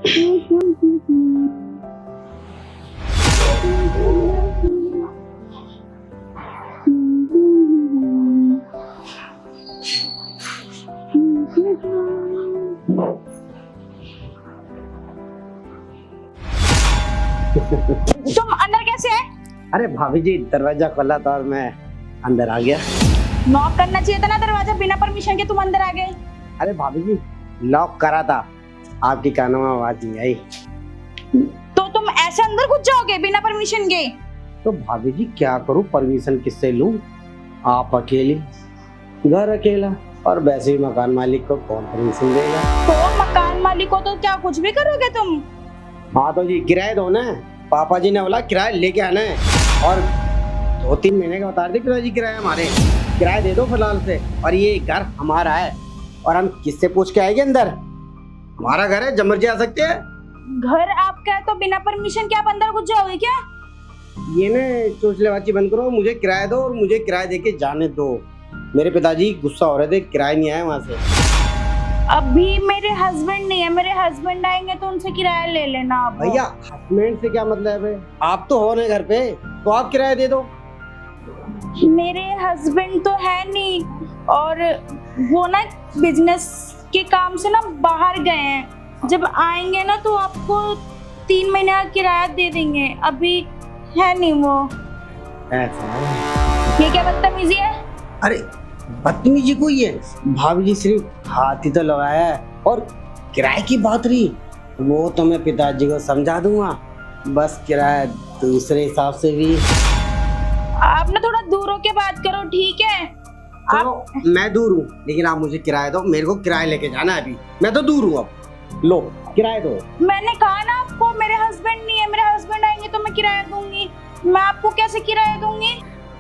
तुम अंदर कैसे है? अरे भाभी जी, दरवाजा खोला था और मैं अंदर आ गया। नॉक करना चाहिए था ना दरवाजा, बिना परमिशन के तुम अंदर आ गए। अरे भाभी जी, लॉक करा था, आपकी कानों में आवाज नहीं आई। तो तुम ऐसे अंदर घुस जाओगे बिना परमिशन के? तो भाभी जी क्या करूं, परमिशन किससे लूं? आप अकेली, घर अकेला, और वैसे ही मकान मालिक को कौन परमिशन देगा? तो मकान मालिक को तो क्या कुछ भी करोगे तुम? हाँ तो जी किराया दो ना, पापा जी ने बोला किराया लेके आना है, और 2-3 महीने का बता दी पिताजी किराया हमारे, किराया दे दो फिलहाल से। और ये घर हमारा है, और हम किससे पूछ के आएंगे अंदर? हमारा घर है, जब मर्जी आ सकते हैं। घर आपका है तो बिना परमिशन के आप अंदर घुस जाओगे क्या? ये ना चोचलेबाजी बंद करो, मुझे किराया दो और मुझे किराया देके जाने दो। मेरे पिताजी गुस्सा हो रहे थे, किराया नहीं आया वहाँ से। अभी मेरे हस्बैंड नहीं है, मेरे हस्बैंड आएंगे तो उनसे किराया ले लेना आप। भैया हस्बैंड से क्या मतलब है? आप तो हो ना घर पे, तो आप किराया दे दो। मेरे हस्बैंड तो है नहीं, और वो ना बिजनेस के काम से ना बाहर गए हैं। जब आएंगे ना तो आपको 3 महीने का किराया दे देंगे, अभी है नहीं वो। ऐसा है? ये क्या बदतमीजी है? अरे बदतमीजी कोई है? भाभी जी सिर्फ हाथ ही तो लगाया है, और किराए की बात रही वो तो मैं पिताजी को समझा दूंगा, बस किराया दूसरे हिसाब से भी। आप ना थोड़ा दूर होके बात करो, ठीक है? तो मैं दूर हूँ, लेकिन आप मुझे किराया दो, मेरे को किराया लेके जाना है अभी, मैं तो दूर हूँ। अब लो किराया दो। मैंने कहा ना आपको, मेरे हस्बैंड नहीं है, मेरे हस्बैंड आएंगे तो मैं किराया दूंगी। मैं आपको कैसे किराया दूंगी?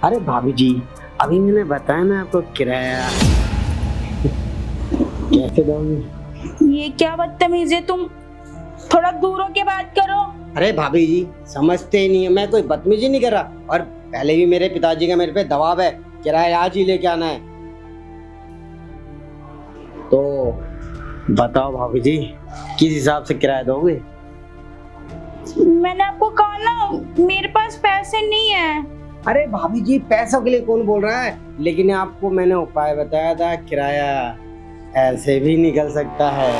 अरे भाभी जी, अभी मैंने बताया ना आपको किराया कैसे दोगे? ये क्या बदतमीजी है? तुम थोड़ा दूर होके बात करो। अरे भाभी जी समझते ही नहीं है, मैं कोई बदतमीजी नहीं कर रहा, और पहले भी मेरे पिताजी का मेरे पे दबाव है, किराया आज ही लेके आना है। तो बताओ भाभी जी, किस हिसाब से किराया दोगे? मैंने आपको कहा ना, मेरे पास पैसे नहीं है। अरे भाभी जी, पैसों के लिए कौन बोल रहा है? लेकिन आपको मैंने उपाय बताया था, किराया ऐसे भी निकल सकता है।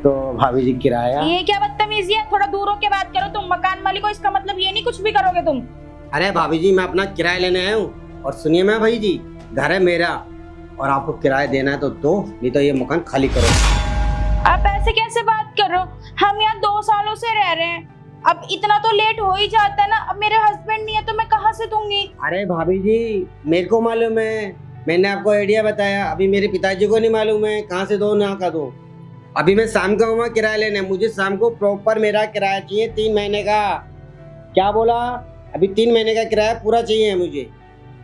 तो भाभी जी किराया। ये क्या बदतमीजी है? थोड़ा दूर होके बात करो तुम। मकान मालिक हो इसका मतलब ये नहीं कुछ भी करोगे तुम। अरे भाभी जी, मैं अपना किराया लेने आया हूँ, और सुनिए मैं भाई जी, घर है मेरा, और आपको किराया देना है तो दो, नहीं तो ये मकान खाली करो। आप ऐसे कैसे बात कर रहे हो? हम यहाँ 2 सालों से रह रहे हैं, अब इतना तो लेट हो ही जाता है ना। अब मेरे हस्बैंड नहीं है तो मैं कहाँ से दूंगी? अरे भाभी जी, मेरे को मालूम है, मैंने आपको आइडिया बताया, अभी मेरे पिताजी को नहीं मालूम है कहाँ से दो ना का दो। अभी मैं शाम का हूँ किराया लेने, मुझे शाम को प्रॉपर मेरा किराया चाहिए 3 महीने का। क्या बोला? अभी 3 महीने का किराया पूरा चाहिए मुझे।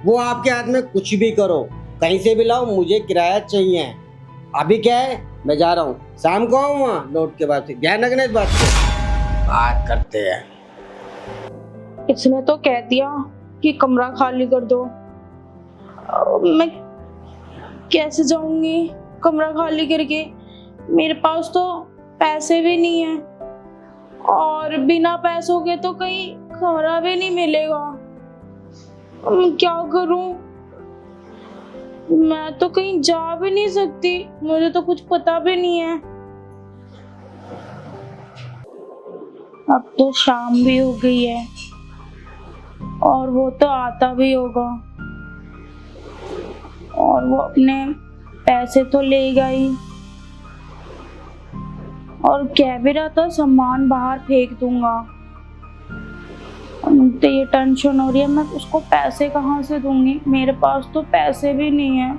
वो आपके हाथ में कुछ भी करो, कहीं से भी लाओ, मुझे किराया चाहिए। अभी क्या है, मैं जा रहा हूँ, शाम को आऊँ वहाँ लौट के बाद से। ध्यान रखना इस बात को। बात करते हैं। इसने तो कह दिया कि कमरा खाली कर दो, मैं कैसे जाऊंगी कमरा खाली करके? मेरे पास तो पैसे भी नहीं है, और बिना पैसों के तो कहीं कमरा भी नहीं मिलेगा। मैं क्या करूं? मैं तो कहीं जा भी नहीं सकती, मुझे तो कुछ पता भी नहीं है। अब तो शाम भी हो गई है, और वो तो आता भी होगा, और वो अपने पैसे तो लेगा ही, और कह भी रहा था सामान बाहर फेंक दूंगा। तो ये टेंशन हो रही है, मैं उसको पैसे कहाँ से दूंगी? मेरे पास तो पैसे भी नहीं है,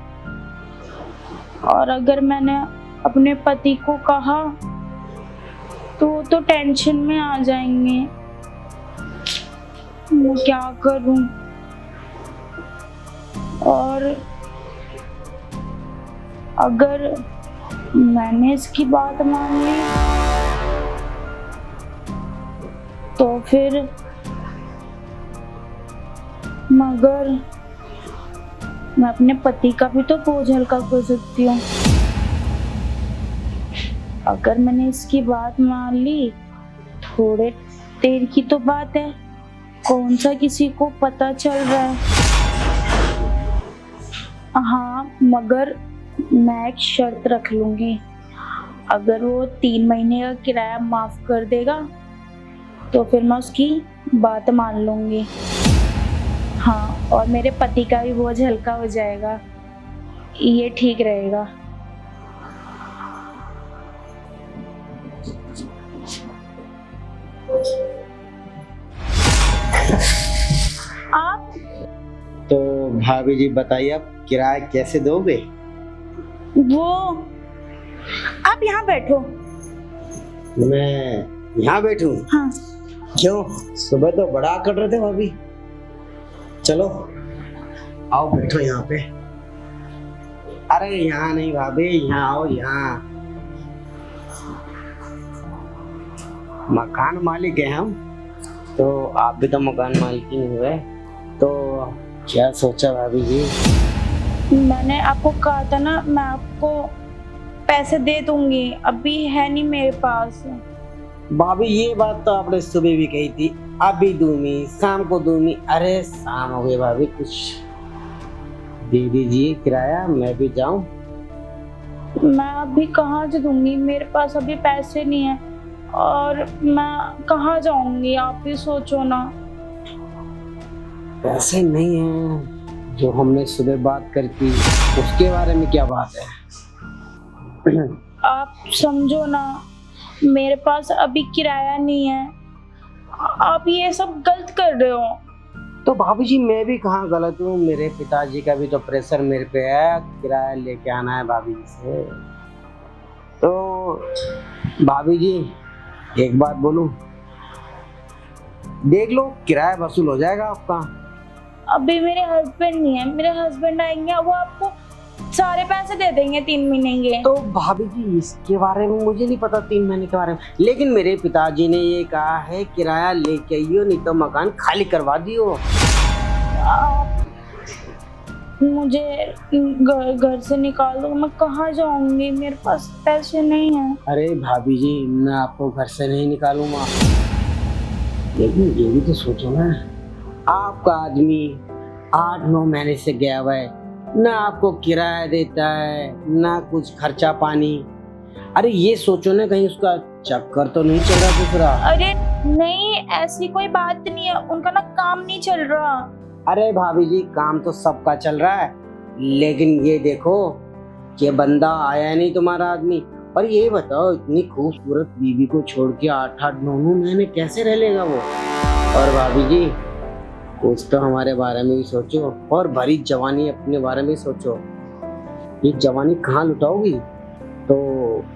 और अगर मैंने अपने पति को कहा तो वो तो टेंशन में आ जाएंगे। मैं क्या करूं? और अगर मैंने इसकी बात मान ली तो फिर, मगर मैं अपने पति का भी तो बोझ हल्का कर सकती हूँ। अगर मैंने इसकी बात मान ली, थोड़े देर की तो बात है, कौन सा किसी को पता चल रहा है। हाँ, मगर मैं एक शर्त रख लूंगी, अगर वो 3 महीने का किराया माफ कर देगा तो फिर मैं उसकी बात मान लूंगी। हाँ, और मेरे पति का भी बोझ हल्का हो जाएगा, ये ठीक रहेगा। आप तो भाभी जी बताइए, आप किराया कैसे दोगे? वो आप यहाँ बैठो। मैं यहाँ बैठूं? हाँ, क्यों, सुबह तो बड़ा कर रहे थे भाभी। चलो आओ बैठो यहाँ पे। अरे यहाँ नहीं भाभी, यहाँ आओ, यहाँ। मकान मालिक है हम, तो आप भी तो मकान मालिक ही नहीं हुए, तो क्या सोचा भाभी जी? मैंने आपको कहा था ना, मैं आपको पैसे दे दूंगी, अभी है नहीं मेरे पास। भाभी ये बात तो आपने सुबह भी कही थी, अभी दूंगी, शाम को दूंगी। अरे शाम हो गई भाभी, कुछ दे दीजिए किराया, मैं भी जाऊं। मैं अभी कहाँ से दूंगी, मेरे पास अभी पैसे नहीं है, और मैं कहाँ जाऊंगी, आप ही सोचो ना। पैसे नहीं है, जो हमने सुबह बात करी थी उसके बारे में क्या बात है? आप समझो ना, मेरे पास अभी किराया नहीं है, आप ये सब गलत कर रहे हो। तो भाभी जी मैं भी कहाँ गलत हूँ, मेरे पिताजी का भी तो प्रेशर मेरे पे है, किराया लेके आना है भाभी जी से। तो भाभी जी एक बात बोलूं, देख लो किराया वसूल हो जाएगा आपका। अभी मेरे हस्बैंड नहीं है, मेरे हस्बैंड आएंगे, वो आपको सारे पैसे दे देंगे 3 महीने के। तो भाभी जी इसके बारे में मुझे नहीं पता, 3 महीने के बारे में, लेकिन मेरे पिताजी ने ये कहा है किराया लेके आइयो, नहीं तो मकान खाली करवा दियो। आप मुझे घर से निकाल दो, मैं कहाँ जाऊंगी, मेरे पास पैसे नहीं है। अरे भाभी जी मैं आपको घर से नहीं निकालूंगा, लेकिन ये भी तो सोचो ना, आपका आदमी 8-9 महीने से गया हुआ है, ना आपको किराया देता है ना कुछ खर्चा पानी। अरे ये सोचो ना, कहीं उसका चक्कर तो नहीं चल रहा दूसरा? अरे नहीं, ऐसी कोई बात नहीं है, उनका ना काम नहीं चल रहा। अरे भाभी जी काम तो सबका चल रहा है, लेकिन ये देखो कि बंदा आया नहीं तुम्हारा आदमी। और ये बताओ, इतनी खूबसूरत बीवी को छोड़ के 8-9 महीने कैसे रह लेगा वो? और भाभी जी कुछ तो हमारे बारे में भी सोचो, और भरी जवानी अपने बारे में सोचो, ये जवानी कहाँ लुटाओगी? तो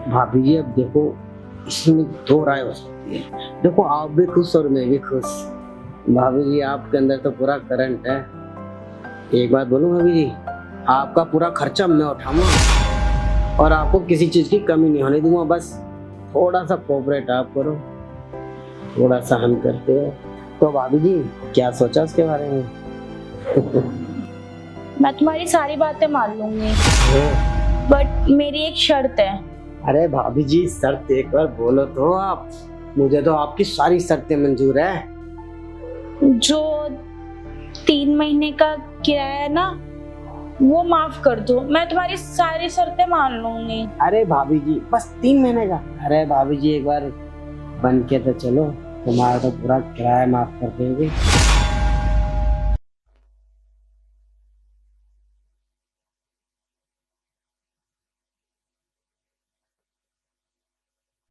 भाभी जी अब देखो, इसमें 2 राय हो सकती है, देखो आप भी खुश और मैं भी खुश। भाभी जी आपके अंदर तो पूरा करंट है। एक बात बोलूं भाभी जी, आपका पूरा खर्चा मैं उठाऊंगा और आपको किसी चीज की कमी नहीं होने दूंगा। बस थोड़ा सा कोऑपरेट आप करो, थोड़ा सा हम करते हैं। तो भाभी जी क्या सोचा उसके बारे में? मैं तुम्हारी सारी बातें मान लूंगी, बट मेरी एक शर्त है। अरे भाभी जी शर्त एक बार बोलो तो आप, मुझे तो आपकी सारी शर्तें मंजूर है। जो 3 महीने का किराया है ना, वो माफ कर दो, मैं तुम्हारी सारी शर्तें मान लूंगी। अरे भाभी जी बस 3 महीने का? अरे भाभी जी एक बार बन के तो चलो, तुम्हारा तो पूरा किराया माफ कर देंगे।